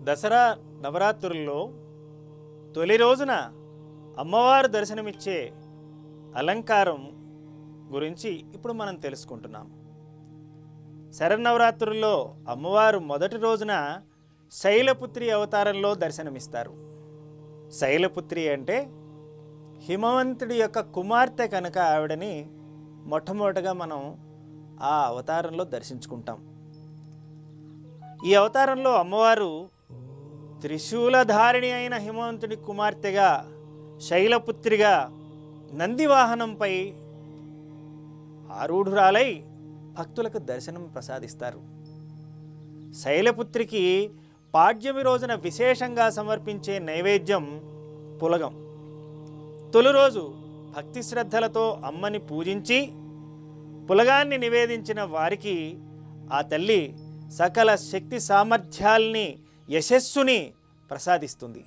దసరా నవరాత్రుల్లో తొలి రోజున అమ్మవారు దర్శనమిచ్చే అలంకారం గురించి ఇప్పుడు మనం తెలుసుకుంటున్నాం. శరన్నవరాత్రుల్లో అమ్మవారు మొదటి రోజున శైలపుత్రి అవతారంలో దర్శనమిస్తారు. శైలపుత్రి అంటే హిమవంతుడి యొక్క కుమార్తె కనుక ఆవిడని మొట్టమొదటగా మనం ఆ అవతారంలో దర్శించుకుంటాం. ఈ అవతారంలో అమ్మవారు త్రిశూలధారిణి అయిన హిమవంతుడి కుమార్తెగా శైలపుత్రిగా నందివాహనంపై ఆరూఢురాలై భక్తులకు దర్శనం ప్రసాదిస్తారు. శైలపుత్రికి పాడ్యమి రోజున విశేషంగా సమర్పించే నైవేద్యం పులగం. తొలి రోజు భక్తి శ్రద్ధలతో అమ్మని పూజించి పులగాన్ని నివేదించిన వారికి ఆ తల్లి సకల శక్తి సామర్థ్యాల్ని యశస్సుని ప్రసాదిస్తుంది.